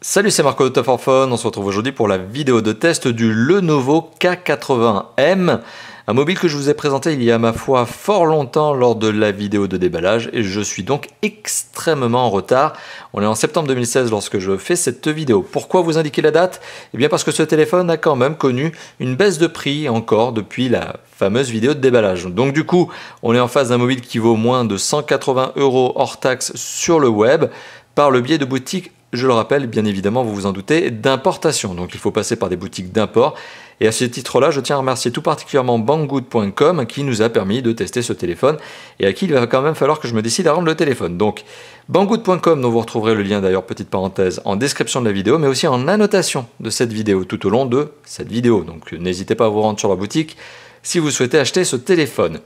Salut, c'est Marco de Top for Phone. On se retrouve aujourd'hui pour la vidéo de test du Lenovo K80M, un mobile que je vous ai présenté il y a ma foi fort longtemps lors de la vidéo de déballage et je suis donc extrêmement en retard. On est en septembre 2016 lorsque je fais cette vidéo. Pourquoi vous indiquer la date? Eh bien parce que ce téléphone a quand même connu une baisse de prix encore depuis la fameuse vidéo de déballage. Donc du coup, on est en face d'un mobile qui vaut moins de 180 € hors taxe sur le web par le biais de boutiques. Je le rappelle, bien évidemment, vous vous en doutez, d'importation. Donc il faut passer par des boutiques d'import. Et à ce titre-là, je tiens à remercier tout particulièrement Banggood.com qui nous a permis de tester ce téléphone et à qui il va quand même falloir que je me décide à rendre le téléphone. Donc Banggood.com, dont vous retrouverez le lien d'ailleurs, petite parenthèse, en description de la vidéo, mais aussi en annotation de cette vidéo, tout au long de cette vidéo. Donc n'hésitez pas à vous rendre sur la boutique si vous souhaitez acheter ce téléphone.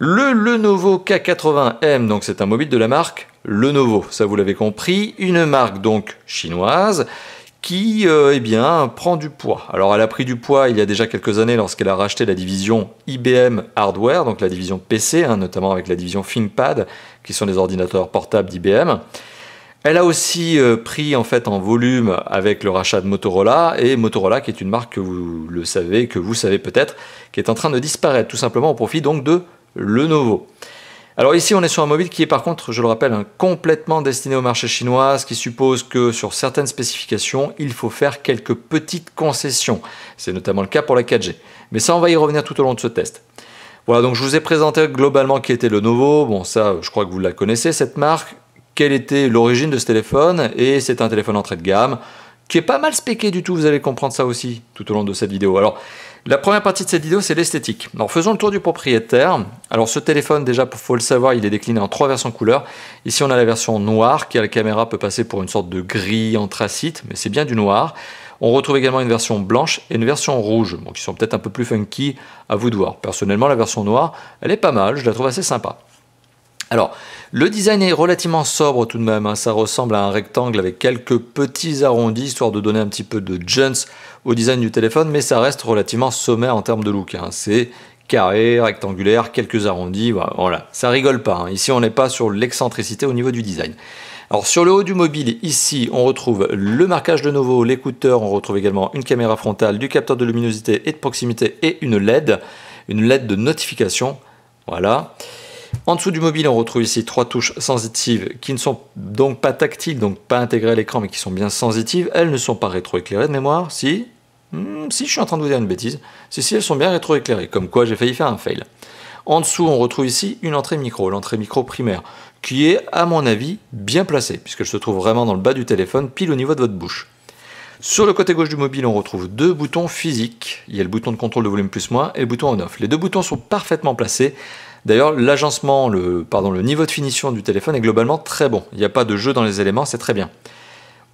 Le Lenovo K80M, donc c'est un mobile de la marque Lenovo, ça vous l'avez compris, une marque donc chinoise qui prend du poids. Alors elle a pris du poids il y a déjà quelques années lorsqu'elle a racheté la division IBM Hardware, donc la division PC, notamment avec la division ThinkPad, qui sont les ordinateurs portables d'IBM. Elle a aussi pris en fait en volume avec le rachat de Motorola, et Motorola qui est une marque que vous le savez, que vous savez peut-être, qui est en train de disparaître tout simplement au profit donc de Lenovo. Alors ici on est sur un mobile qui est par contre, je le rappelle, complètement destiné au marché chinois, ce qui suppose que sur certaines spécifications, il faut faire quelques petites concessions. C'est notamment le cas pour la 4G. Mais ça on va y revenir tout au long de ce test. Voilà, donc je vous ai présenté globalement qui était Lenovo. Bon, ça je crois que vous la connaissez cette marque. Quelle était l'origine de ce téléphone? Et c'est un téléphone entrée de gamme qui est pas mal spéqué du tout, vous allez comprendre ça aussi tout au long de cette vidéo. Alors la première partie de cette vidéo, c'est l'esthétique. Alors faisons le tour du propriétaire. Alors ce téléphone, déjà, il faut le savoir, il est décliné en 3 versions couleurs. Ici, on a la version noire qui, à la caméra, peut passer pour une sorte de gris anthracite, mais c'est bien du noir. On retrouve également une version blanche et une version rouge, bon, qui sont peut-être un peu plus funky, à vous de voir. Personnellement, la version noire, elle est pas mal, je la trouve assez sympa. Alors, le design est relativement sobre tout de même, ça ressemble à un rectangle avec quelques petits arrondis, histoire de donner un petit peu de jeunes au design du téléphone, mais ça reste relativement sommaire en termes de look. C'est carré, rectangulaire, quelques arrondis, voilà, ça rigole pas. Ici, on n'est pas sur l'excentricité au niveau du design. Alors, sur le haut du mobile, ici, on retrouve le marquage de Lenovo, l'écouteur, on retrouve également une caméra frontale, du capteur de luminosité et de proximité et une LED de notification, voilà. En dessous du mobile, on retrouve ici 3 touches sensitives qui ne sont donc pas tactiles, donc pas intégrées à l'écran, mais qui sont bien sensitives. Elles ne sont pas rétroéclairées de mémoire, si je suis en train de vous dire une bêtise. Si, elles sont bien rétroéclairées, comme quoi j'ai failli faire un fail. En dessous, on retrouve ici une entrée micro, l'entrée micro primaire, qui est, à mon avis, bien placée, puisqu'elle se trouve vraiment dans le bas du téléphone, pile au niveau de votre bouche. Sur le côté gauche du mobile, on retrouve 2 boutons physiques. Il y a le bouton de contrôle de volume plus-moins et le bouton on-off. Les 2 boutons sont parfaitement placés. D'ailleurs, l'agencement, le niveau de finition du téléphone est globalement très bon. Il n'y a pas de jeu dans les éléments, c'est très bien.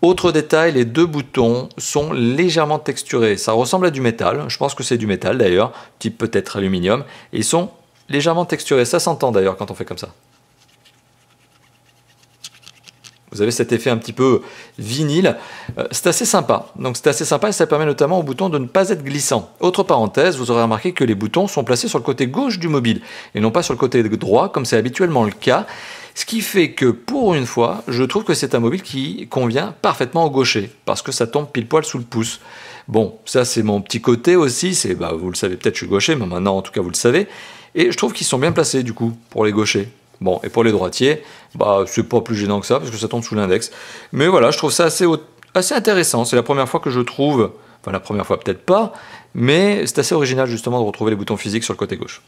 Autre détail, les 2 boutons sont légèrement texturés. Ça ressemble à du métal, je pense que c'est du métal d'ailleurs, type peut-être aluminium. Et ils sont légèrement texturés, ça s'entend d'ailleurs quand on fait comme ça. Vous avez cet effet un petit peu vinyle, c'est assez sympa. Donc c'est assez sympa et ça permet notamment au bouton de ne pas être glissant. Autre parenthèse, vous aurez remarqué que les boutons sont placés sur le côté gauche du mobile et non pas sur le côté droit comme c'est habituellement le cas. Ce qui fait que pour une fois, je trouve que c'est un mobile qui convient parfaitement au gaucher parce que ça tombe pile poil sous le pouce. Bon, ça c'est mon petit côté aussi, vous le savez peut-être, je suis gaucher, mais maintenant en tout cas vous le savez. Et je trouve qu'ils sont bien placés du coup pour les gauchers. Bon, et pour les droitiers, c'est pas plus gênant que ça, parce que ça tombe sous l'index. Mais voilà, je trouve ça assez intéressant. C'est la première fois que je trouve, enfin la première fois peut-être pas, mais c'est assez original justement de retrouver les boutons physiques sur le côté gauche.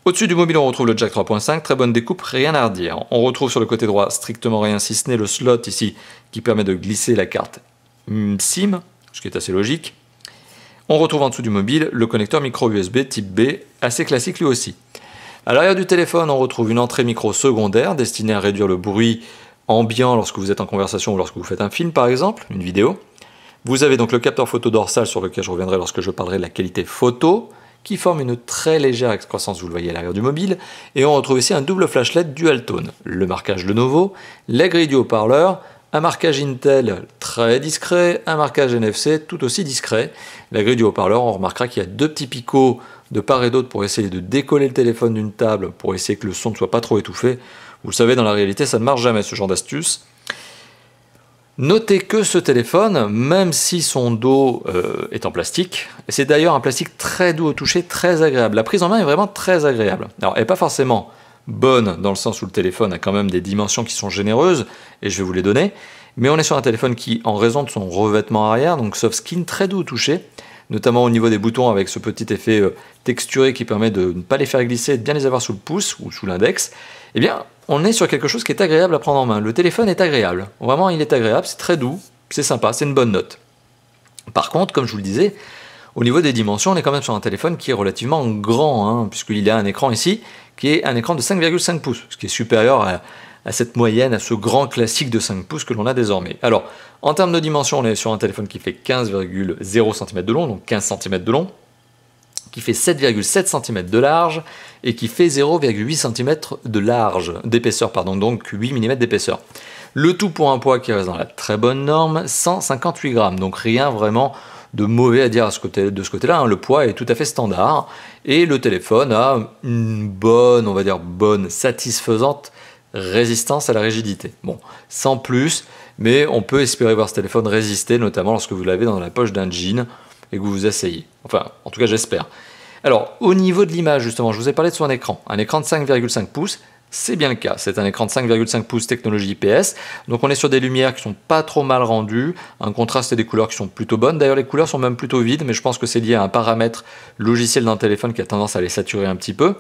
Au-dessus du mobile, on retrouve le jack 3.5, très bonne découpe, rien à redire. On retrouve sur le côté droit strictement rien, si ce n'est le slot ici, qui permet de glisser la carte SIM, ce qui est assez logique. On retrouve en dessous du mobile le connecteur micro USB type B, assez classique lui aussi. À l'arrière du téléphone, on retrouve une entrée micro secondaire destinée à réduire le bruit ambiant lorsque vous êtes en conversation ou lorsque vous faites un film par exemple, une vidéo. Vous avez donc le capteur photo dorsal sur lequel je reviendrai lorsque je parlerai de la qualité photo, qui forme une très légère excroissance, vous le voyez à l'arrière du mobile. Et on retrouve ici un double flash LED dual tone, le marquage Lenovo, la grille du haut-parleur, un marquage Intel très discret, un marquage NFC tout aussi discret. La grille du haut-parleur, on remarquera qu'il y a 2 petits picots de part et d'autre pour essayer de décoller le téléphone d'une table, pour essayer que le son ne soit pas trop étouffé. Vous le savez, dans la réalité, ça ne marche jamais ce genre d'astuce. Notez que ce téléphone, même si son dos est en plastique, c'est d'ailleurs un plastique très doux au toucher, très agréable. La prise en main est vraiment très agréable. Alors, elle n'est pas forcément bonne dans le sens où le téléphone a quand même des dimensions qui sont généreuses, et je vais vous les donner, mais on est sur un téléphone qui, en raison de son revêtement arrière, donc soft skin, très doux au toucher, notamment au niveau des boutons avec ce petit effet texturé qui permet de ne pas les faire glisser et de bien les avoir sous le pouce ou sous l'index, eh bien, on est sur quelque chose qui est agréable à prendre en main. Le téléphone est agréable. Vraiment, il est agréable, c'est très doux, c'est sympa, c'est une bonne note. Par contre, comme je vous le disais, au niveau des dimensions, on est quand même sur un téléphone qui est relativement grand, hein, puisqu'il a un écran ici, qui est un écran de 5,5 pouces, ce qui est supérieur à cette moyenne, à ce grand classique de 5 pouces que l'on a désormais. Alors, en termes de dimension, on est sur un téléphone qui fait 15,0 cm de long, donc 15 cm de long, qui fait 7,7 cm de large et qui fait 0,8 cm de large, d'épaisseur, pardon, donc 8 mm d'épaisseur. Le tout pour un poids qui reste dans la très bonne norme, 158 grammes, donc rien vraiment de mauvais à dire de ce côté-là, hein. Le poids est tout à fait standard et le téléphone a une bonne, on va dire bonne, satisfaisante résistance à la rigidité. Bon, sans plus, mais on peut espérer voir ce téléphone résister, notamment lorsque vous l'avez dans la poche d'un jean et que vous vous asseyez. Enfin, en tout cas, j'espère. Alors, au niveau de l'image, justement, je vous ai parlé de son écran. Un écran de 5,5 pouces, c'est bien le cas. C'est un écran de 5,5 pouces technologie IPS. Donc, on est sur des lumières qui sont pas trop mal rendues, un contraste et des couleurs qui sont plutôt bonnes. D'ailleurs, les couleurs sont même plutôt vides, mais je pense que c'est lié à un paramètre logiciel d'un téléphone qui a tendance à les saturer un petit peu.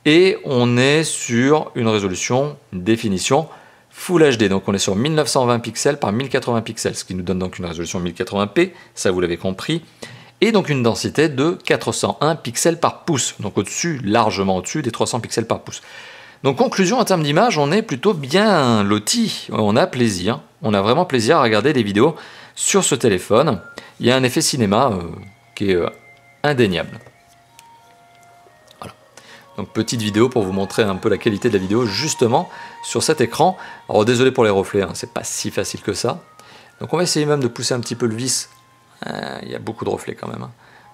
Et on est sur une résolution, une définition Full HD, donc on est sur 1920 pixels par 1080 pixels, ce qui nous donne donc une résolution 1080p, ça vous l'avez compris, et donc une densité de 401 pixels par pouce, donc au-dessus, largement au-dessus des 300 pixels par pouce. Donc conclusion, en termes d'image, on est plutôt bien loti, on a plaisir, on a vraiment plaisir à regarder des vidéos sur ce téléphone. Il y a un effet cinéma qui est indéniable. Donc petite vidéo pour vous montrer un peu la qualité de la vidéo justement sur cet écran. Alors désolé pour les reflets, hein, c'est pas si facile que ça. Donc on va essayer même de pousser un petit peu le vis. Il y a beaucoup de reflets quand même, hein.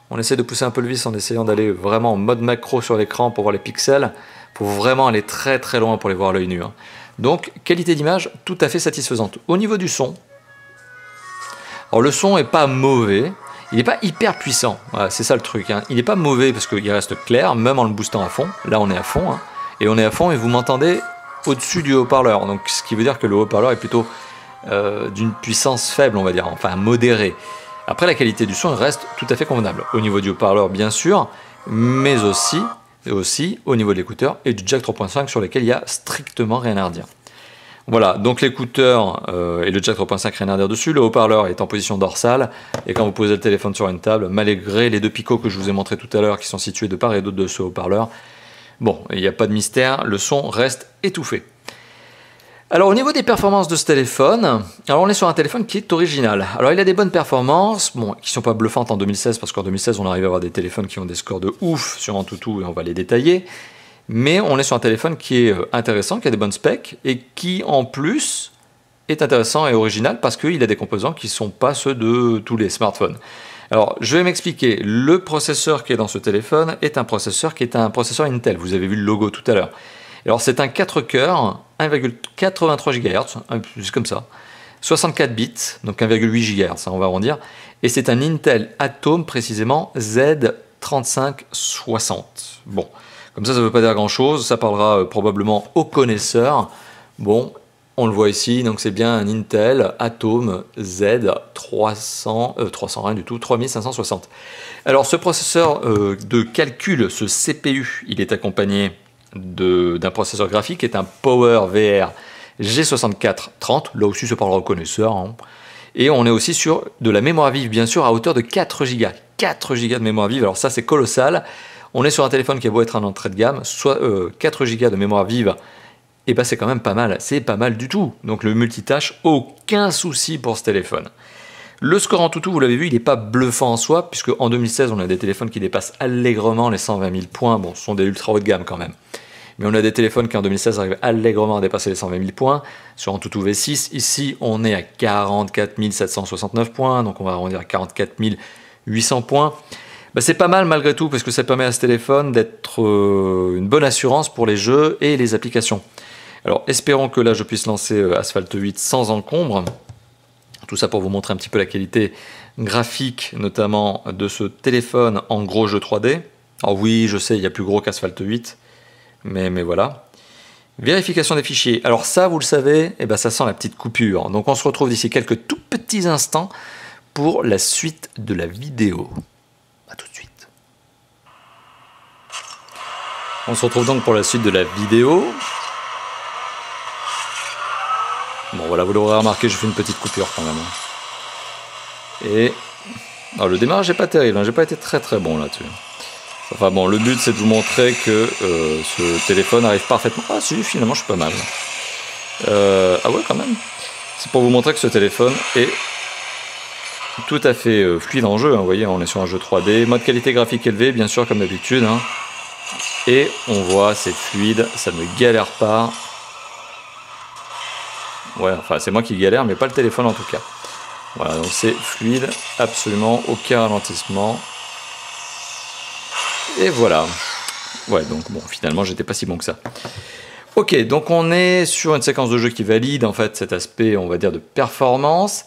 On essaie de pousser un peu le vis en essayant d'aller vraiment en mode macro sur l'écran pour voir les pixels. Pour vraiment aller très très loin pour les voir à l'œil nu, hein. Donc qualité d'image tout à fait satisfaisante. Au niveau du son, alors le son est pas mauvais. Il n'est pas hyper puissant, voilà, c'est ça le truc, hein. Il n'est pas mauvais parce qu'il reste clair, même en le boostant à fond. Là on est à fond, hein. Et on est à fond et vous m'entendez au-dessus du haut-parleur. Donc ce qui veut dire que le haut-parleur est plutôt d'une puissance faible, on va dire, enfin modérée. Après la qualité du son reste tout à fait convenable. Au niveau du haut-parleur bien sûr, mais aussi au niveau de l'écouteur et du jack 3.5 sur lesquels il n'y a strictement rien à redire. Voilà, donc l'écouteur et le jack 3.5 rien à dire dessus, le haut-parleur est en position dorsale, et quand vous posez le téléphone sur une table, malgré les deux picots que je vous ai montrés tout à l'heure, qui sont situés de part et d'autre de ce haut-parleur, bon, il n'y a pas de mystère, le son reste étouffé. Alors au niveau des performances de ce téléphone, alors on est sur un téléphone qui est original. Alors il a des bonnes performances, bon, qui ne sont pas bluffantes en 2016, parce qu'en 2016 on arrive à avoir des téléphones qui ont des scores de ouf sur AnTuTu, et on va les détailler. Mais on est sur un téléphone qui est intéressant, qui a des bonnes specs et qui en plus est intéressant et original parce qu'il a des composants qui ne sont pas ceux de tous les smartphones. Alors je vais m'expliquer, le processeur qui est dans ce téléphone est un processeur qui est un processeur Intel, vous avez vu le logo tout à l'heure. Alors c'est un 4 cœurs, 1,83 GHz, juste comme ça, 64 bits, donc 1,8 GHz, on va arrondir, et c'est un Intel Atom précisément Z3560. Bon. Comme ça ne veut pas dire grand chose, ça parlera probablement aux connaisseurs. Bon, on le voit ici, donc c'est bien un Intel Atom Z300, 300 rien du tout, 3560. Alors ce processeur de calcul, ce CPU, il est accompagné d'un processeur graphique qui est un PowerVR G6430, là aussi ça parlera aux connaisseurs, hein. Et on est aussi sur de la mémoire vive, bien sûr, à hauteur de 4 Go. 4 Go de mémoire vive, alors ça c'est colossal. On est sur un téléphone qui a beau être un entrée de gamme, soit 4 Go de mémoire vive, et ben c'est quand même pas mal, c'est pas mal du tout. Donc le multitâche, aucun souci pour ce téléphone. Le score AnTuTu, vous l'avez vu, il n'est pas bluffant en soi, puisque en 2016 on a des téléphones qui dépassent allègrement les 120 000 points, bon ce sont des ultra haut de gamme quand même. Mais on a des téléphones qui en 2016 arrivent allègrement à dépasser les 120 000 points. Sur AnTuTu V6, ici on est à 44 769 points, donc on va arrondir à 44 800 points. Bah, c'est pas mal malgré tout parce que ça permet à ce téléphone d'être une bonne assurance pour les jeux et les applications. Alors espérons que là je puisse lancer Asphalt 8 sans encombre. Tout ça pour vous montrer un petit peu la qualité graphique, notamment de ce téléphone en gros jeu 3D. Alors oui, je sais, il y a plus gros qu'Asphalt 8, mais voilà. Vérification des fichiers. Alors ça, vous le savez, eh ben, ça sent la petite coupure. Donc on se retrouve d'ici quelques tout petits instants pour la suite de la vidéo. A tout de suite. On se retrouve donc pour la suite de la vidéo. Bon voilà, vous l'aurez remarqué, je fais une petite coupure quand même. Et alors, le démarrage n'est pas terrible, hein, j'ai pas été très bon là-dessus. Enfin bon, le but c'est de vous montrer que ce téléphone arrive parfaitement. Ah si, finalement je suis pas mal. Ah ouais quand même. C'est pour vous montrer que ce téléphone est tout à fait fluide en jeu. Hein, vous voyez, on est sur un jeu 3D, mode qualité graphique élevé, bien sûr comme d'habitude. Hein. Et on voit, c'est fluide, ça ne galère pas. Ouais, enfin c'est moi qui galère, mais pas le téléphone en tout cas. Voilà, donc c'est fluide, absolument aucun ralentissement. Et voilà. Ouais, donc bon, finalement j'étais pas si bon que ça. Ok, donc on est sur une séquence de jeu qui valide en fait cet aspect, on va dire, de performance.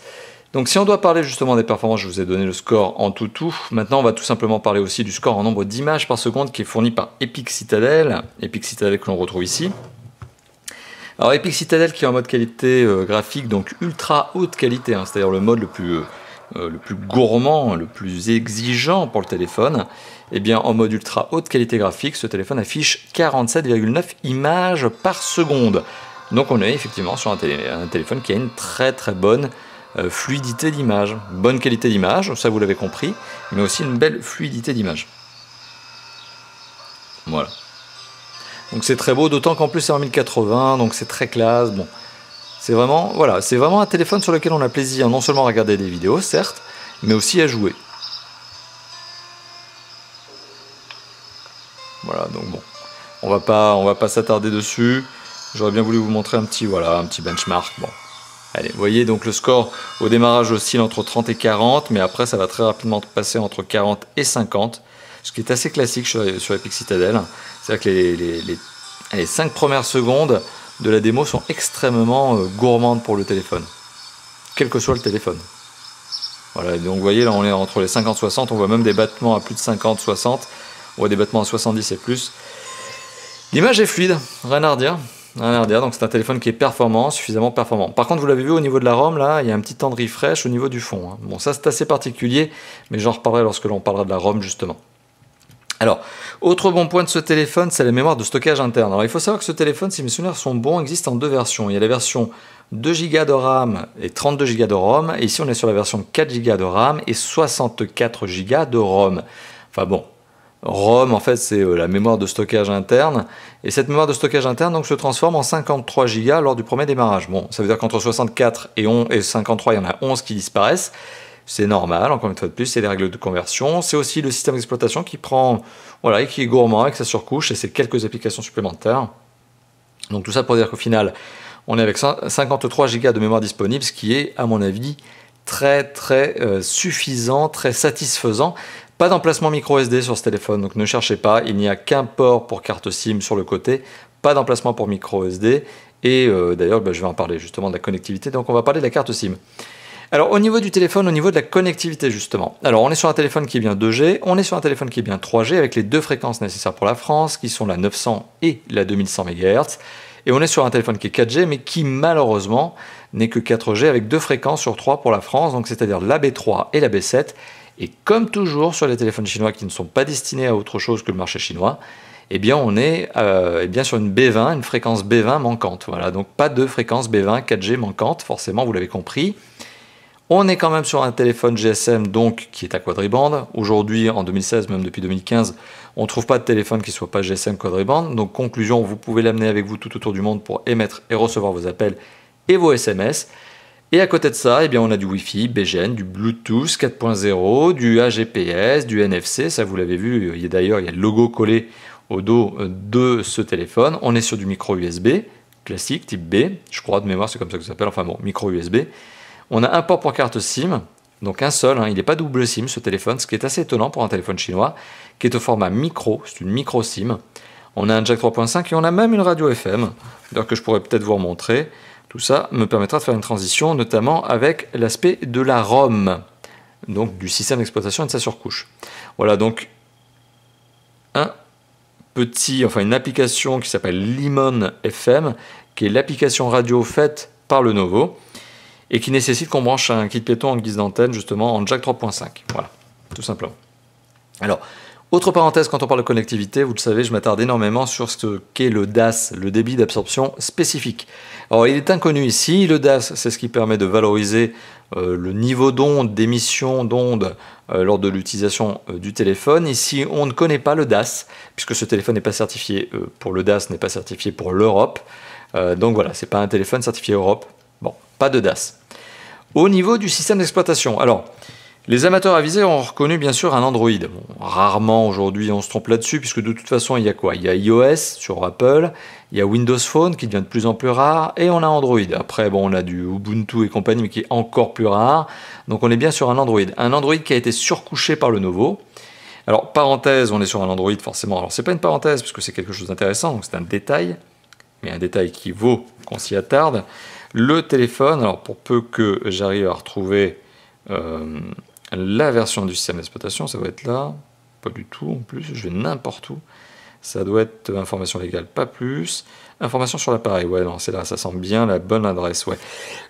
Donc si on doit parler justement des performances, je vous ai donné le score en tout. Maintenant on va tout simplement parler aussi du score en nombre d'images par seconde qui est fourni par Epic Citadel. Epic Citadel que l'on retrouve ici. Alors Epic Citadel qui est en mode qualité graphique, donc ultra haute qualité, hein, c'est-à-dire le mode le plus gourmand, le plus exigeant pour le téléphone. Et bien en mode ultra haute qualité graphique, ce téléphone affiche 47,9 images par seconde. Donc on est effectivement sur un téléphone qui a une très bonne fluidité d'image, bonne qualité d'image, ça vous l'avez compris, mais aussi une belle fluidité d'image. Voilà. Donc c'est très beau, d'autant qu'en plus c'est en 1080, donc c'est très classe. Bon, c'est vraiment, voilà, c'est vraiment un téléphone sur lequel on a plaisir non seulement à regarder des vidéos, certes, mais aussi à jouer. Voilà, donc bon, on va pas s'attarder dessus. J'aurais bien voulu vous montrer un petit benchmark. Bon, allez, vous voyez donc le score au démarrage oscille entre 30 et 40, mais après ça va très rapidement passer entre 40 et 50. Ce qui est assez classique sur Epic Citadel. C'est-à-dire que les 5 premières secondes de la démo sont extrêmement gourmandes pour le téléphone. Quel que soit le téléphone. Voilà, donc vous voyez là on est entre les 50-60, on voit même des battements à plus de 50-60, on voit des battements à 70 et plus. L'image est fluide, rien à redire. Donc c'est un téléphone qui est performant, suffisamment performant. Par contre, vous l'avez vu au niveau de la ROM, là, il y a un petit temps de refresh au niveau du fond. Hein. Bon, ça c'est assez particulier, mais j'en reparlerai lorsque l'on parlera de la ROM justement. Alors, autre bon point de ce téléphone, c'est la mémoire de stockage interne. Alors, il faut savoir que ce téléphone, si mes souvenirs sont bons, existe en deux versions. Il y a la version 2 Go de RAM et 32 Go de ROM. Et ici, on est sur la version 4 Go de RAM et 64 Go de ROM. Enfin bon, ROM, en fait, c'est la mémoire de stockage interne. Et cette mémoire de stockage interne donc, se transforme en 53 Go lors du premier démarrage. Bon, ça veut dire qu'entre 64 et 53, il y en a 11 qui disparaissent. C'est normal, encore une fois de plus, c'est les règles de conversion. C'est aussi le système d'exploitation qui prend, voilà, et qui est gourmand avec sa surcouche et ses quelques applications supplémentaires. Donc tout ça pour dire qu'au final, on est avec 53 Go de mémoire disponible, ce qui est, à mon avis, très suffisant, très satisfaisant. Pas d'emplacement micro SD sur ce téléphone, donc ne cherchez pas, il n'y a qu'un port pour carte SIM sur le côté, pas d'emplacement pour micro SD. Et d'ailleurs, je vais en parler justement de la connectivité, donc on va parler de la carte SIM. Alors au niveau du téléphone, au niveau de la connectivité justement, alors on est sur un téléphone qui est bien 2G, on est sur un téléphone qui est bien 3G avec les deux fréquences nécessaires pour la France qui sont la 900 et la 2100 MHz, et on est sur un téléphone qui est 4G mais qui malheureusement n'est que 4G avec deux fréquences sur 3 pour la France, donc c'est-à-dire la B3 et la B7, et comme toujours sur les téléphones chinois qui ne sont pas destinés à autre chose que le marché chinois, eh bien on est bien sur une B20, une fréquence B20 manquante, voilà, donc pas de fréquence B20 4G manquante, forcément vous l'avez compris. On est quand même sur un téléphone GSM donc qui est à quadribande. Aujourd'hui, en 2016, même depuis 2015, on ne trouve pas de téléphone qui ne soit pas GSM quadribande. Donc conclusion, vous pouvez l'amener avec vous tout autour du monde pour émettre et recevoir vos appels et vos SMS. Et à côté de ça, eh bien, on a du Wi-Fi, BGN, du Bluetooth 4.0, du AGPS, du NFC. Ça, vous l'avez vu, d'ailleurs, il y a le logo collé au dos de ce téléphone. On est sur du micro USB classique, type B. Je crois de mémoire, c'est comme ça que ça s'appelle. Enfin bon, micro USB. On a un port pour carte SIM, donc un seul, hein, il n'est pas double SIM ce téléphone, ce qui est assez étonnant pour un téléphone chinois, qui est au format micro, c'est une micro SIM. On a un jack 3.5 et on a même une radio FM, d'ailleurs que je pourrais peut-être vous remontrer. Tout ça me permettra de faire une transition, notamment avec l'aspect de la ROM, donc du système d'exploitation et de sa surcouche. Voilà donc une application qui s'appelle Limon FM, qui est l'application radio faite par Lenovo et qui nécessite qu'on branche un kit piéton en guise d'antenne, justement en jack 3.5. Voilà, tout simplement. Alors, autre parenthèse, quand on parle de connectivité, vous le savez, je m'attarde énormément sur ce qu'est le DAS, le débit d'absorption spécifique. Alors, il est inconnu ici. Le DAS, c'est ce qui permet de valoriser le niveau d'onde, d'émission d'onde lors de l'utilisation du téléphone. Ici, on ne connaît pas le DAS, puisque ce téléphone n'est pas certifié pour le DAS, n'est pas certifié pour l'Europe. Donc voilà, c'est pas un téléphone certifié Europe. Bon, pas de DAS. Au niveau du système d'exploitation, alors, les amateurs avisés ont reconnu bien sûr un Android. Bon, rarement aujourd'hui on se trompe là-dessus, puisque de toute façon il y a quoi? Il y a iOS sur Apple, il y a Windows Phone qui devient de plus en plus rare, et on a Android. Après bon, on a du Ubuntu et compagnie, mais qui est encore plus rare. Donc on est bien sur un Android. Un Android qui a été surcouché par Lenovo. Alors parenthèse, on est sur un Android forcément. Alors c'est pas une parenthèse, parce que c'est quelque chose d'intéressant, donc c'est un détail, mais un détail qui vaut qu'on s'y attarde. Le téléphone, alors pour peu que j'arrive à retrouver la version du système d'exploitation, ça doit être là, pas du tout en plus, je vais n'importe où, ça doit être information légale, pas plus, information sur l'appareil, ouais non, c'est là, ça sent bien la bonne adresse, ouais.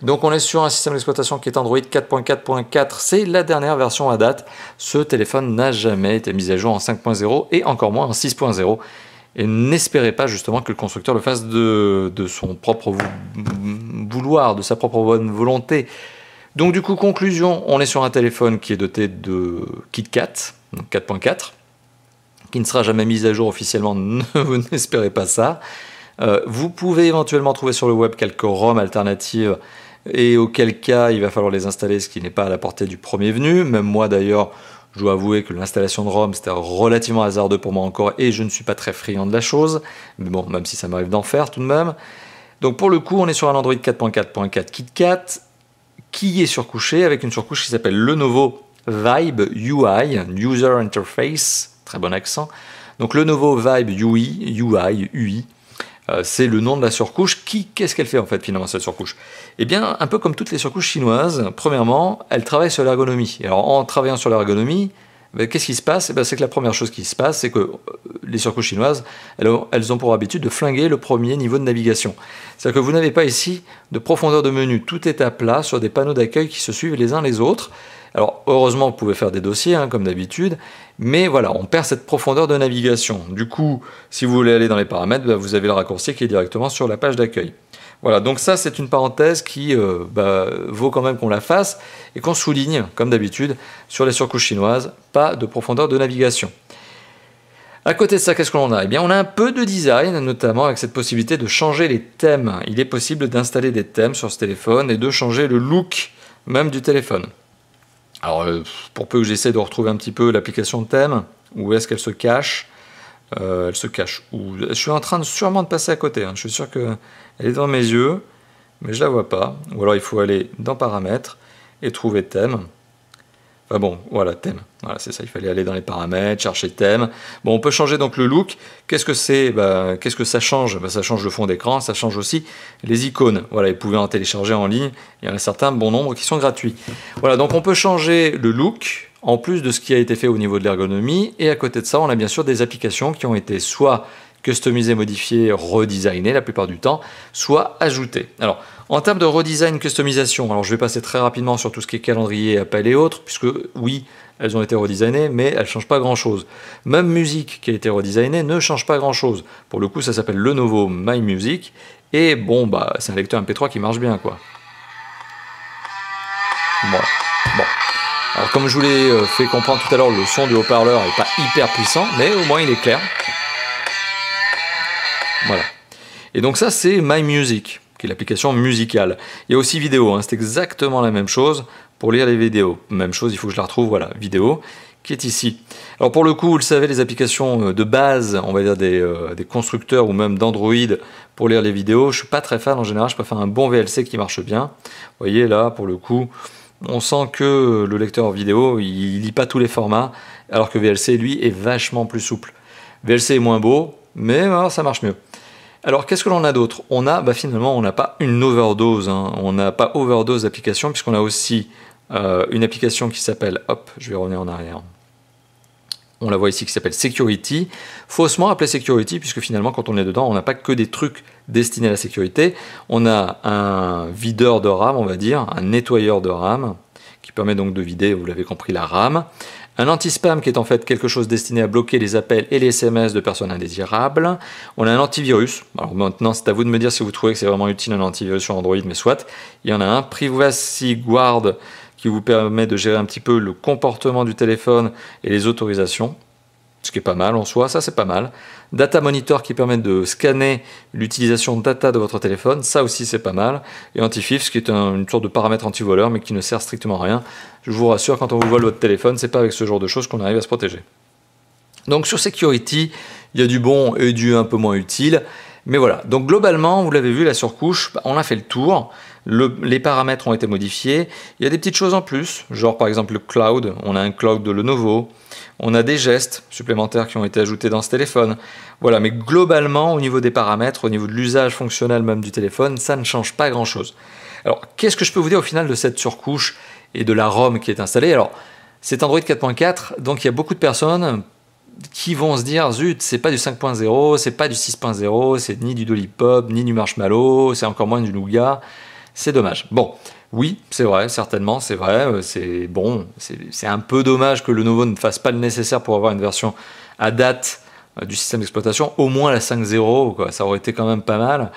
Donc on est sur un système d'exploitation qui est Android 4.4.4, c'est la dernière version à date, ce téléphone n'a jamais été mis à jour en 5.0 et encore moins en 6.0, et n'espérez pas justement que le constructeur le fasse de son propre vouloir, de sa propre bonne volonté. Donc du coup, conclusion, on est sur un téléphone qui est doté de KitKat, 4.4, qui ne sera jamais mis à jour officiellement, vous n'espérez pas ça. Vous pouvez éventuellement trouver sur le web quelques ROM alternatives, et auquel cas il va falloir les installer, ce qui n'est pas à la portée du premier venu. Même moi d'ailleurs, je dois avouer que l'installation de ROM c'était relativement hasardeux pour moi encore, et je ne suis pas très friand de la chose, mais bon, même si ça m'arrive d'en faire tout de même. Donc pour le coup, on est sur un Android 4.4.4 KitKat, qui est surcouché avec une surcouche qui s'appelle Lenovo Vibe UI, User Interface, très bon accent. Donc Lenovo Vibe UI, c'est le nom de la surcouche. Qu'est-ce qu'elle fait en fait finalement cette surcouche? Eh bien, un peu comme toutes les surcouches chinoises, premièrement, elle travaille sur l'ergonomie. Alors en travaillant sur l'ergonomie, qu'est-ce qui se passe? C'est que la première chose qui se passe, c'est que les surcouches chinoises, elles ont pour habitude de flinguer le premier niveau de navigation. C'est-à-dire que vous n'avez pas ici de profondeur de menu, tout est à plat sur des panneaux d'accueil qui se suivent les uns les autres. Alors heureusement, vous pouvez faire des dossiers, comme d'habitude, mais voilà, on perd cette profondeur de navigation. Du coup, si vous voulez aller dans les paramètres, vous avez le raccourci qui est directement sur la page d'accueil. Voilà, donc ça c'est une parenthèse qui vaut quand même qu'on la fasse et qu'on souligne, comme d'habitude, sur les surcouches chinoises, pas de profondeur de navigation. À côté de ça, qu'est-ce qu'on a? Eh bien, on a un peu de design, notamment avec cette possibilité de changer les thèmes. Il est possible d'installer des thèmes sur ce téléphone et de changer le look même du téléphone. Alors, pour peu que j'essaie de retrouver un petit peu l'application de thème, où est-ce qu'elle se cache? Elle se cache où? Je suis en train sûrement de passer à côté, je suis sûr qu'elle est devant mes yeux, mais je la vois pas. Ou alors il faut aller dans paramètres et trouver thème. Enfin bon, voilà, thème. Voilà, c'est ça, il fallait aller dans les paramètres, chercher thème. Bon, on peut changer donc le look. Qu'est-ce que c'est? Qu'est-ce que ça change? Ça change le fond d'écran, ça change aussi les icônes. Voilà, vous pouvez en télécharger en ligne. Il y en a certains, bon nombre, qui sont gratuits. Voilà, donc on peut changer le look, en plus de ce qui a été fait au niveau de l'ergonomie. Et à côté de ça, on a bien sûr des applications qui ont été soit customisées, modifiées, redesignées la plupart du temps, soit ajoutées. Alors, en termes de redesign, customisation, alors je vais passer très rapidement sur tout ce qui est calendrier, Apple et autres, puisque oui, elles ont été redesignées, mais elles ne changent pas grand-chose. Même musique qui a été redesignée ne change pas grand-chose. Pour le coup, ça s'appelle Lenovo My Music, et bon, c'est un lecteur MP3 qui marche bien, quoi. Voilà. Bon. Alors comme je vous l'ai fait comprendre tout à l'heure, le son du haut-parleur n'est pas hyper puissant, mais au moins il est clair. Voilà. Et donc ça, c'est My Music, qui est l'application musicale. Il y a aussi vidéo, c'est exactement la même chose pour lire les vidéos. Même chose, il faut que je la retrouve, voilà, vidéo, qui est ici. Alors pour le coup, vous le savez, les applications de base, on va dire des constructeurs ou même d'Android pour lire les vidéos, je ne suis pas très fan en général, je préfère un bon VLC qui marche bien. Vous voyez là, pour le coup, on sent que le lecteur vidéo, il lit pas tous les formats, alors que VLC, lui, est vachement plus souple. VLC est moins beau, mais ça marche mieux. Alors qu'est-ce que l'on a d'autre? On a, finalement, on n'a pas une overdose, hein. On n'a pas overdose d'applications puisqu'on a aussi une application qui s'appelle, hop, je vais revenir en arrière. On la voit ici qui s'appelle Security, faussement appelée Security puisque finalement quand on est dedans on n'a pas que des trucs destinés à la sécurité, on a un videur de RAM, on va dire, un nettoyeur de RAM qui permet donc de vider, vous l'avez compris, la RAM, un anti-spam qui est en fait quelque chose destiné à bloquer les appels et les SMS de personnes indésirables, on a un antivirus, alors maintenant c'est à vous de me dire si vous trouvez que c'est vraiment utile un antivirus sur Android, mais soit, il y en a un, Privacy Guard, qui vous permet de gérer un petit peu le comportement du téléphone et les autorisations, ce qui est pas mal en soi, ça c'est pas mal. Data Monitor qui permet de scanner l'utilisation de data de votre téléphone, ça aussi c'est pas mal. Et Antifif, qui est une sorte de paramètre anti-voleur, mais qui ne sert strictement à rien. Je vous rassure, quand on vous vole votre téléphone, c'est pas avec ce genre de choses qu'on arrive à se protéger. Donc sur Security, il y a du bon et du un peu moins utile. Mais voilà, donc globalement, vous l'avez vu, la surcouche, on a fait le tour. Les paramètres ont été modifiés. Il y a des petites choses en plus, genre par exemple le cloud. On a un cloud de Lenovo. On a des gestes supplémentaires qui ont été ajoutés dans ce téléphone. Voilà, mais globalement, au niveau des paramètres, au niveau de l'usage fonctionnel même du téléphone, ça ne change pas grand-chose. Alors, qu'est-ce que je peux vous dire au final de cette surcouche et de la ROM qui est installée? Alors, c'est Android 4.4, donc il y a beaucoup de personnes qui vont se dire zut, c'est pas du 5.0, c'est pas du 6.0, c'est ni du Lollipop, ni du Marshmallow, c'est encore moins du Nougat, c'est dommage. Bon, oui, c'est vrai, certainement, c'est vrai, c'est bon, c'est un peu dommage que Lenovo ne fasse pas le nécessaire pour avoir une version à date du système d'exploitation, au moins la 5.0, quoi, ça aurait été quand même pas mal.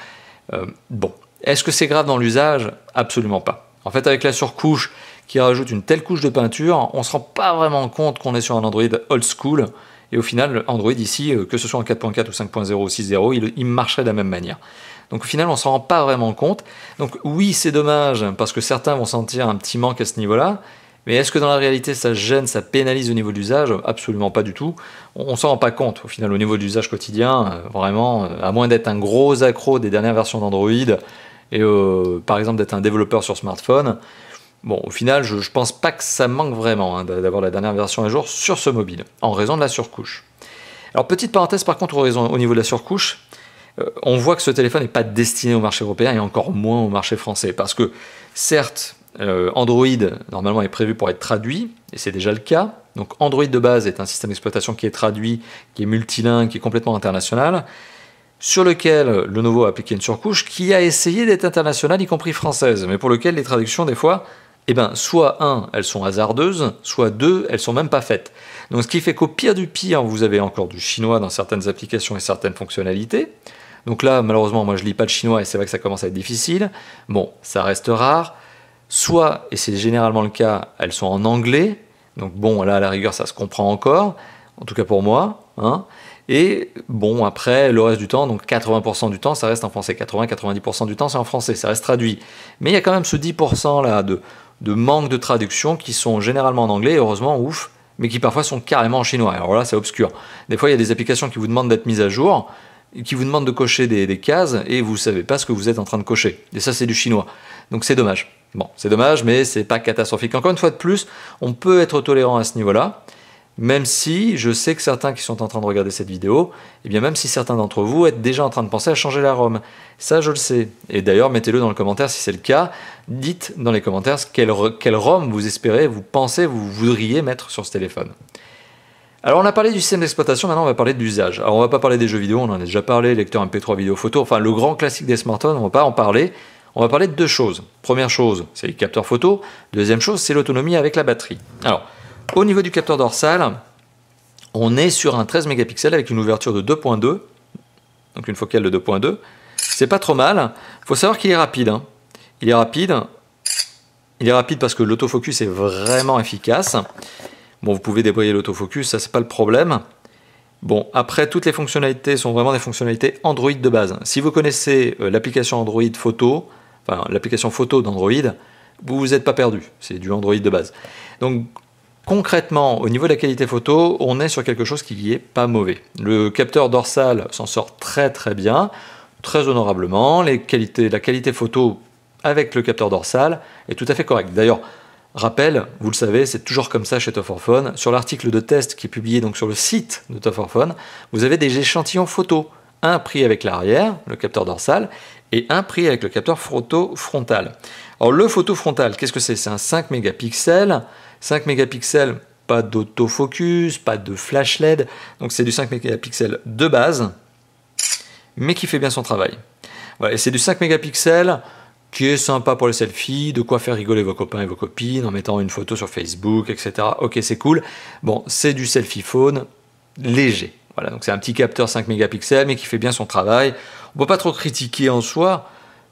Bon, est-ce que c'est grave dans l'usage? Absolument pas. En fait, avec la surcouche qui rajoute une telle couche de peinture, on ne se rend pas vraiment compte qu'on est sur un Android old school. Et au final, Android ici, que ce soit en 4.4 ou 5.0 ou 6.0, il marcherait de la même manière. Donc au final, on ne s'en rend pas vraiment compte. Donc oui, c'est dommage, parce que certains vont sentir un petit manque à ce niveau-là. Mais est-ce que dans la réalité, ça gêne, ça pénalise au niveau de l'usage? Absolument pas du tout. On ne s'en rend pas compte, au final, au niveau de l'usage quotidien. Vraiment, à moins d'être un gros accro des dernières versions d'Android, et par exemple d'être un développeur sur smartphone, bon, au final, je ne pense pas que ça manque vraiment d'avoir la dernière version à jour sur ce mobile, en raison de la surcouche. Alors, petite parenthèse par contre, au niveau de la surcouche, on voit que ce téléphone n'est pas destiné au marché européen et encore moins au marché français. Parce que, certes, Android, normalement, est prévu pour être traduit, et c'est déjà le cas. Donc, Android de base est un système d'exploitation qui est traduit, qui est multilingue, qui est complètement international, sur lequel Lenovo a appliqué une surcouche qui a essayé d'être internationale, y compris française, mais pour lequel les traductions, des fois, soit elles sont hasardeuses, soit deux, elles sont même pas faites. Donc ce qui fait qu'au pire du pire, vous avez encore du chinois dans certaines applications et certaines fonctionnalités. Donc là, malheureusement, moi je lis pas le chinois et c'est vrai que ça commence à être difficile. Bon, ça reste rare. Soit, et c'est généralement le cas, elles sont en anglais. Donc bon, là à la rigueur, ça se comprend encore, en tout cas pour moi, hein. Et bon, après, le reste du temps, donc 80% du temps, ça reste en français. 80-90% du temps, c'est en français, ça reste traduit. Mais il y a quand même ce 10% là de manque de traduction qui sont généralement en anglais, heureusement, ouf, mais qui parfois sont carrément en chinois. Alors là, c'est obscur. Des fois, il y a des applications qui vous demandent d'être mises à jour, qui vous demandent de cocher des cases, et vous ne savez pas ce que vous êtes en train de cocher. Et ça, c'est du chinois. Donc c'est dommage. Bon, c'est dommage, mais c'est pas catastrophique. Encore une fois de plus, on peut être tolérant à ce niveau-là. Même si je sais que certains qui sont en train de regarder cette vidéo, et bien même si certains d'entre vous êtes déjà en train de penser à changer la ROM, ça je le sais. Et d'ailleurs mettez-le dans le commentaire si c'est le cas, dites dans les commentaires quelle ROM vous espérez, vous pensez, vous voudriez mettre sur ce téléphone. Alors on a parlé du système d'exploitation, maintenant on va parler de l'usage. Alors on va pas parler des jeux vidéo, on en a déjà parlé, lecteur MP3, vidéo, photo, enfin le grand classique des smartphones, on va pas en parler. On va parler de deux choses. Première chose, c'est les capteurs photo. Deuxième chose, c'est l'autonomie avec la batterie. Alors, au niveau du capteur dorsal, on est sur un 13 mégapixels avec une ouverture de 2.2, donc une focale de 2.2. C'est pas trop mal. Il faut savoir qu'il est rapide. Il est rapide. Il est rapide parce que l'autofocus est vraiment efficace. Bon, vous pouvez déployer l'autofocus, ça c'est pas le problème. Bon, après, toutes les fonctionnalités sont vraiment des fonctionnalités Android de base. Si vous connaissez l'application Android Photo, enfin l'application photo d'Android, vous n'êtes pas perdu. C'est du Android de base. Donc, concrètement, au niveau de la qualité photo, on est sur quelque chose qui n'est pas mauvais. Le capteur dorsal s'en sort très très bien, très honorablement. La qualité photo avec le capteur dorsal est tout à fait correcte. D'ailleurs, rappel, vous le savez, c'est toujours comme ça chez Top 4 Phone. Sur l'article de test qui est publié donc sur le site de Top 4 Phone, vous avez des échantillons photos un pris avec l'arrière, le capteur dorsal, et un pris avec le capteur photo frontal. Alors le photo frontal, qu'est-ce que c'est? C'est un 5 mégapixels. 5 mégapixels, pas d'autofocus, pas de flash LED. Donc c'est du 5 mégapixels de base, mais qui fait bien son travail. Voilà, et c'est du 5 mégapixels qui est sympa pour les selfies, de quoi faire rigoler vos copains et vos copines en mettant une photo sur Facebook, etc. Ok, c'est cool. Bon, c'est du selfie phone léger. Voilà, donc c'est un petit capteur 5 mégapixels, mais qui fait bien son travail. On ne peut pas trop critiquer en soi,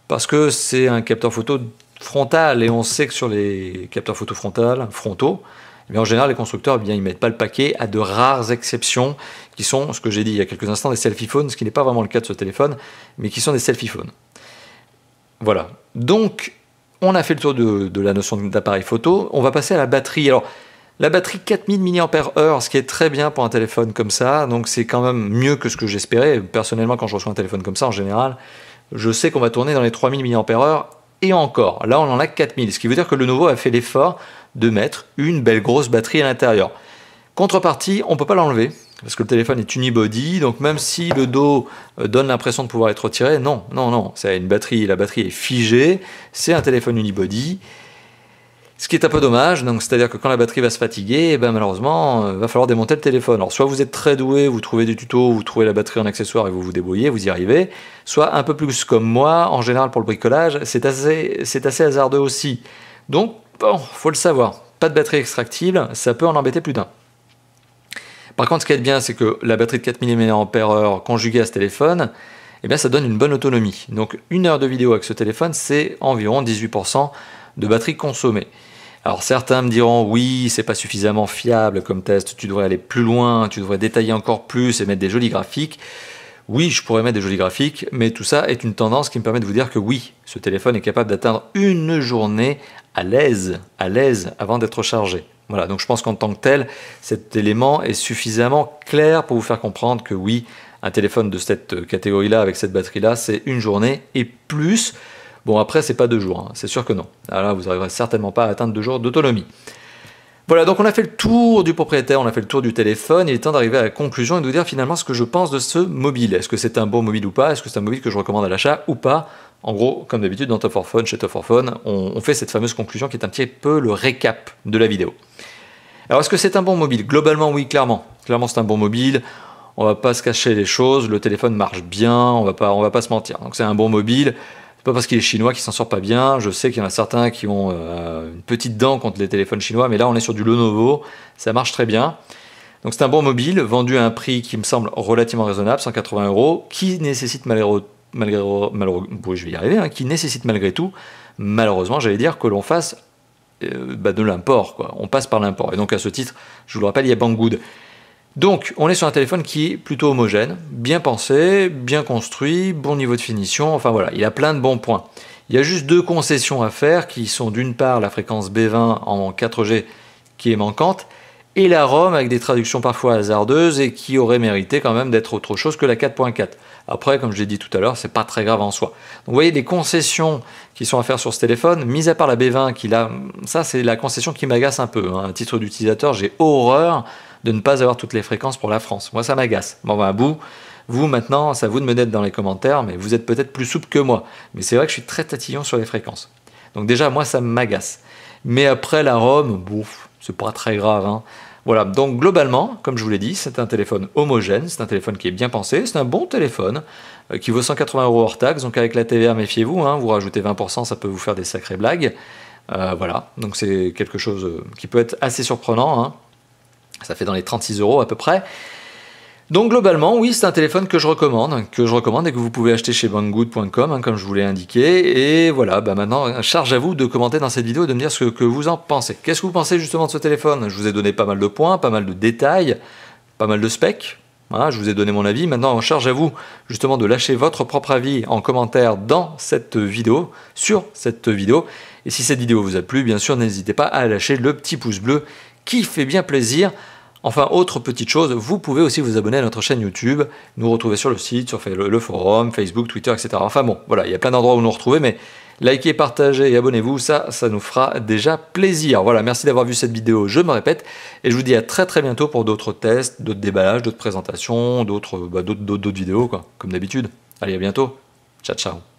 parce que c'est un capteur photo frontal, et on sait que sur les capteurs photo frontaux, eh bien, en général, les constructeurs, eh bien, ils ne mettent pas le paquet, à de rares exceptions, qui sont, ce que j'ai dit il y a quelques instants, des selfie phones, ce qui n'est pas vraiment le cas de ce téléphone, mais qui sont des selfie phones. Voilà, donc on a fait le tour de la notion d'appareil photo, on va passer à la batterie. Alors, la batterie 4000 mAh, ce qui est très bien pour un téléphone comme ça, donc c'est quand même mieux que ce que j'espérais. Personnellement, quand je reçois un téléphone comme ça, en général, je sais qu'on va tourner dans les 3000 mAh et encore. Là, on en a 4000, ce qui veut dire que Lenovo a fait l'effort de mettre une belle grosse batterie à l'intérieur. Contrepartie, on ne peut pas l'enlever, parce que le téléphone est unibody, donc même si le dos donne l'impression de pouvoir être retiré, non, c'est une batterie, la batterie est figée, c'est un téléphone unibody. Ce qui est un peu dommage, donc c'est-à-dire que quand la batterie va se fatiguer, ben malheureusement, il va falloir démonter le téléphone. Alors soit vous êtes très doué, vous trouvez des tutos, vous trouvez la batterie en accessoire et vous vous débrouillez, vous y arrivez. Soit un peu plus comme moi, en général pour le bricolage, c'est assez hasardeux aussi. Donc, bon, faut le savoir, pas de batterie extractible, ça peut en embêter plus d'un. Par contre, ce qui est bien, c'est que la batterie de 4000 mAh conjuguée à ce téléphone, eh bien, ça donne une bonne autonomie. Donc, 1 heure de vidéo avec ce téléphone, c'est environ 18% de batterie consommée. Alors certains me diront oui, c'est pas suffisamment fiable comme test, tu devrais aller plus loin, tu devrais détailler encore plus et mettre des jolis graphiques. Oui, je pourrais mettre des jolis graphiques, mais tout ça est une tendance qui me permet de vous dire que oui, ce téléphone est capable d'atteindre une journée à l'aise avant d'être chargé. Voilà, donc je pense qu'en tant que tel, cet élément est suffisamment clair pour vous faire comprendre que oui, un téléphone de cette catégorie-là, avec cette batterie-là, c'est une journée et plus. Bon, après, c'est pas 2 jours, hein, c'est sûr que non. Alors là, vous n'arriverez certainement pas à atteindre 2 jours d'autonomie. Voilà, donc on a fait le tour du propriétaire, on a fait le tour du téléphone. Il est temps d'arriver à la conclusion et de vous dire finalement ce que je pense de ce mobile. Est-ce que c'est un bon mobile ou pas? Est-ce que c'est un mobile que je recommande à l'achat ou pas? En gros, comme d'habitude, dans Top 4 Phone, chez Top 4 Phone, on fait cette fameuse conclusion qui est un petit peu le récap de la vidéo. Alors, est-ce que c'est un bon mobile? Globalement, oui, clairement. Clairement, c'est un bon mobile. On va pas se cacher les choses. Le téléphone marche bien. On va pas se mentir. Donc, c'est un bon mobile. C'est pas parce qu'il est chinois qu'il s'en sort pas bien. Je sais qu'il y en a certains qui ont une petite dent contre les téléphones chinois, mais là on est sur du Lenovo, ça marche très bien. Donc c'est un bon mobile, vendu à un prix qui me semble relativement raisonnable, 180 €, qui nécessite qui nécessite malgré tout, malheureusement j'allais dire, que l'on fasse de l'import, quoi. On passe par l'import. Et donc à ce titre, je vous le rappelle, il y a Banggood. Donc, on est sur un téléphone qui est plutôt homogène, bien pensé, bien construit, bon niveau de finition, enfin voilà, il a plein de bons points. Il y a juste 2 concessions à faire qui sont d'une part la fréquence B20 en 4G qui est manquante et la ROM avec des traductions parfois hasardeuses et qui aurait mérité quand même d'être autre chose que la 4.4. Après, comme je l'ai dit tout à l'heure, c'est pas très grave en soi. Donc vous voyez des concessions qui sont à faire sur ce téléphone, mis à part la B20 qui là, ça c'est la concession qui m'agace un peu. Hein. À titre d'utilisateur, j'ai horreur de ne pas avoir toutes les fréquences pour la France. Moi, ça m'agace. Bon, ben, à bout, vous, maintenant, c'est à vous de me mettre dans les commentaires, mais vous êtes peut-être plus souple que moi. Mais c'est vrai que je suis très tatillon sur les fréquences. Donc déjà, moi, ça m'agace. Mais après, la ROM, bouf, c'est pas très grave. Hein. Voilà, donc globalement, comme je vous l'ai dit, c'est un téléphone homogène, c'est un téléphone qui est bien pensé, c'est un bon téléphone qui vaut 180 € hors taxe. Donc avec la TVA, méfiez-vous, hein, vous rajoutez 20%, ça peut vous faire des sacrées blagues. Voilà, donc c'est quelque chose qui peut être assez surprenant. Hein. Ça fait dans les 36 € à peu près. Donc globalement, oui, c'est un téléphone que je recommande et que vous pouvez acheter chez banggood.com, hein, comme je vous l'ai indiqué. Et voilà, bah maintenant, charge à vous de commenter dans cette vidéo et de me dire ce que vous en pensez. Qu'est-ce que vous pensez justement de ce téléphone? Je vous ai donné pas mal de points, pas mal de détails, pas mal de specs. Voilà, je vous ai donné mon avis. Maintenant, charge à vous justement de lâcher votre propre avis en commentaire dans cette vidéo, sur cette vidéo. Et si cette vidéo vous a plu, bien sûr, n'hésitez pas à lâcher le petit pouce bleu qui fait bien plaisir. Enfin, autre petite chose, vous pouvez aussi vous abonner à notre chaîne YouTube, nous retrouver sur le site, sur le forum, Facebook, Twitter, etc. Enfin bon, voilà, il y a plein d'endroits où nous retrouver, mais likez, partagez et abonnez-vous, ça nous fera déjà plaisir. Voilà, merci d'avoir vu cette vidéo, je me répète, et je vous dis à très bientôt pour d'autres tests, d'autres déballages, d'autres présentations, d'autres vidéos, quoi, comme d'habitude. Allez, à bientôt. Ciao, ciao.